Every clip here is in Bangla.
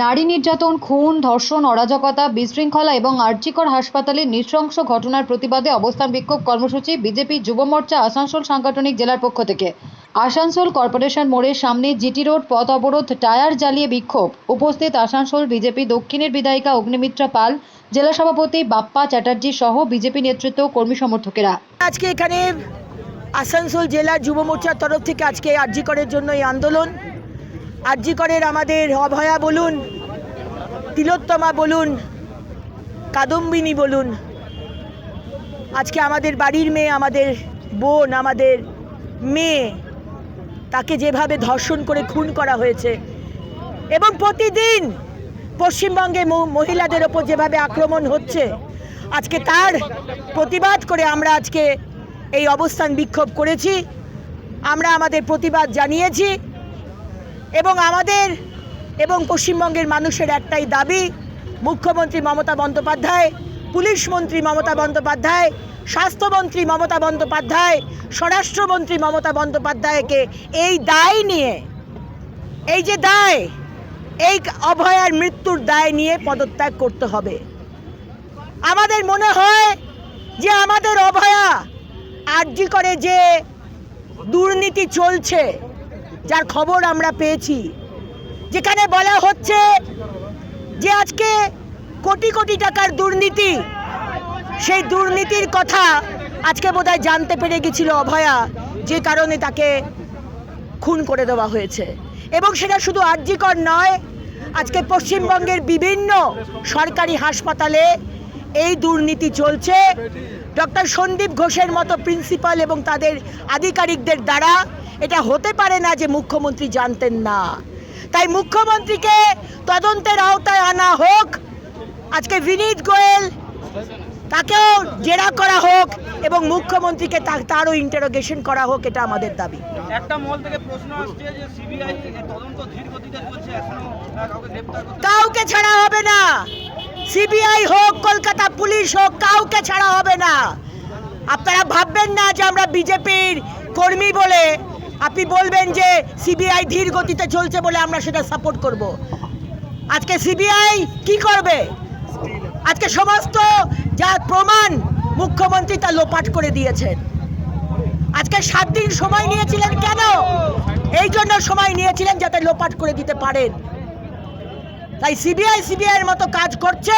নারী নির্যাতন, খুন, ধর্ষণ, অরাজকতা, বিশৃঙ্খলা এবং আরজিকর হাসপাতালের নৃশংস ঘটনার প্রতিবাদে অবস্থান বিক্ষোভ কর্মসূচি বিজেপি যুব মোর্চা আসানসোল সাংগঠনিক জেলার পক্ষ থেকে। আসানসোল কর্পোরেশন মোড়ের সামনে জিটি রোড পথ অবরোধ, টায়ার জ্বালিয়ে বিক্ষোভ। উপস্থিত আসানসোল বিজেপি দক্ষিণের বিধায়িকা অগ্নিমিত্রা পাল, জেলা সভাপতি বাপ্পা চ্যাটার্জি সহ বিজেপি নেতৃত্ব ও কর্মী সমর্থকেরা। আজকে এখানে আসানসোল জেলা যুব মোর্চার তরফ থেকে আজকে আরজিকরের জন্য এই আন্দোলন। আরজিকরের আমাদের অভয়া বলুন, তিলোত্তমা বলুন, কাদম্বিনী বলুন, আজকে আমাদের বাড়ির মেয়ে, আমাদের বোন, আমাদের মেয়ে, তাকে যেভাবে ধর্ষণ করে খুন করা হয়েছে এবং প্রতিদিন পশ্চিমবঙ্গে মহিলাদের ওপর যেভাবে আক্রমণ হচ্ছে, আজকে তার প্রতিবাদ করে আমরা আজকে এই অবস্থান বিক্ষোভ করেছি। আমরা আমাদের প্রতিবাদ জানিয়েছি এবং আমাদের এবং পশ্চিমবঙ্গের মানুষের একটাই দাবি, মুখ্যমন্ত্রী মমতা বন্দ্যোপাধ্যায়, পুলিশ মন্ত্রী মমতা বন্দ্যোপাধ্যায়, স্বাস্থ্যমন্ত্রী মমতা বন্দ্যোপাধ্যায়, স্বরাষ্ট্রমন্ত্রী মমতা বন্দ্যোপাধ্যায়কে এই দায় নিয়ে, এই যে দায়, এই অভয়ার মৃত্যুর দায় নিয়ে পদত্যাগ করতে হবে। আমাদের মনে হয় যে আমাদের অভয়া আরজি করে যে দুর্নীতি চলছে, যার খবর আমরা পেয়েছি, যেখানে বলা হচ্ছে যে আজকে কোটি কোটি টাকার দুর্নীতি, সেই দুর্নীতির কথা আজকে বোধহয় জানতে পেরে গেছিল অভয়া, যে কারণে তাকে খুন করে দেওয়া হয়েছে। এবং সেটা শুধু আরজি কর নয়, আজকে পশ্চিমবঙ্গের বিভিন্ন সরকারি হাসপাতালে এই দুর্নীতি চলছে। ডক্টর সন্দীপ ঘোষের মতো প্রিন্সিপাল এবং তাদের আধিকারিকদের দ্বারা এটা হতে পারে না যে মুখ্যমন্ত্রী জানতেন না। তাই মুখ্যমন্ত্রীকে তদন্তের আওতায় আনা হোক, আজকে বিনীত গোয়েল তাকেও জেরা করা হোক এবং মুখ্যমন্ত্রীকে তারও ইন্টারোগেশন করা হোক, এটা আমাদের দাবি। একটা মহল থেকে প্রশ্ন আসছে যে সিবিআই তদন্ত ধীর গতিতে চলছে, এখনো কাউকে গ্রেফতার করতে, কাউকে ছাড়া হবে না। সিবিআই হোক, কলকাতা পুলিশ হোক, কাউকে ছাড়া হবে না। আপনারা ভাববেন না যে আমরা বিজেপির কর্মী বলে আপনি বলবেন যে সিবিআই ধীর গতিতে চলছে বলে আমরা সেটা সাপোর্ট করব। আজকে সিবিআই কি করবে? আজকে সমস্ত যা প্রমাণ মুখ্যমন্ত্রী তা লোপাট করে দিয়েছেন। আজকে 7 দিন সময় নিয়েছিলেন কেন? এই জন্য সময় নিয়েছিলেন যাতে লোপাট করে দিতে পারেন। তাই সিবিআই এর মতো কাজ করছে,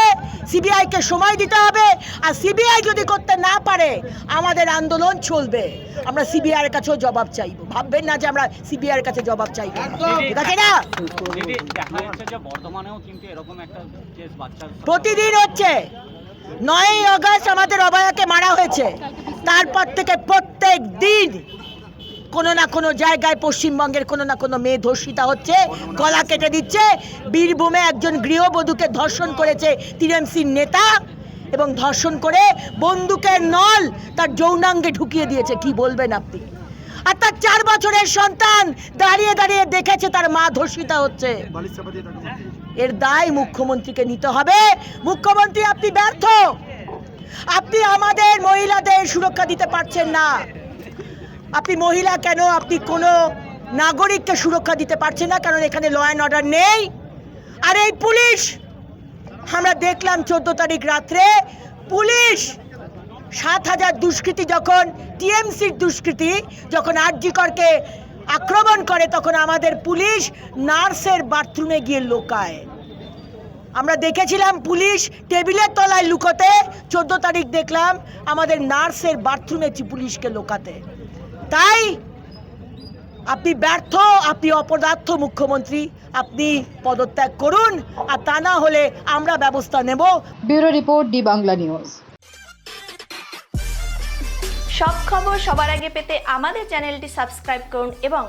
সিবিআইকে সময় দিতে হবে। আর সিবিআই যদি করতে না পারে, আমাদের আন্দোলন চলবে। আমরা সিবিআই এর কাছেও জবাব চাইব। ভাববেন না যে আমরা সিবিআই এর কাছে জবাব চাইব, ঠিক আছে না? প্রতিদিন হচ্ছে। 9ই আগস্ট আমাদের অভয়াকে মারা হয়েছে, তারপর থেকে প্রত্যেক দিন কোনো না কোনো জায়গায় পশ্চিমবঙ্গের কোনো না কোনো মেয়ে ধর্ষিতা হচ্ছে, গলা কেটে দিচ্ছে। বীরভূমে একজন গৃহবধূকে ধর্ষণ করেছে টিএমসির নেতা এবং ধর্ষণ করে বন্দুকের নল তার যৌনাঙ্গে ঢুকিয়ে দিয়েছে। কি বলবেন আপনি? আর তার 4 বছরের সন্তান দাঁড়িয়ে দাঁড়িয়ে দেখেছে তার মা ধর্ষিতা হচ্ছে। এর দায় মুখ্যমন্ত্রীকে নিতে হবে। মুখ্যমন্ত্রী, আপনি ব্যর্থ। আপনি আমাদের মহিলাদের সুরক্ষা দিতে পারছেন না। আপনি মহিলা কেন, আপনি কোনো নাগরিককে সুরক্ষা দিতে পারছেন না, কারণ এখানে ল অ্যান্ড অর্ডার নেই। আর এই পুলিশ, আমরা দেখলাম 14 তারিখ রাত্রে পুলিশ 7,000 দুষ্কৃতী, যখন টিএমসির দুষ্কৃতী যখন আরজি করকে আক্রমণ করে, তখন আমাদের পুলিশ নার্সের বাথরুমে গিয়ে লুকায়। আমরা দেখেছিলাম পুলিশ টেবিলের তলায় লুকোতে, 14 তারিখ দেখলাম আমাদের নার্সের বাথরুমে পুলিশকে লুকাতে। তাই আপনি ব্যর্থ, আপনি অপদার্থ মুখ্যমন্ত্রী। আপনি পদত্যাগ করুন, আর তা না হলে আমরা ব্যবস্থা নেব। Bureau report, D Bangla news. সব খবর সবার আগে পেতে আমাদের চ্যানেলটি সাবস্ক্রাইব করুন এবং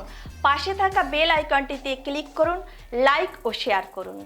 পাশে থাকা বেল আইকনটিতে ক্লিক করুন, লাইক ও শেয়ার করুন।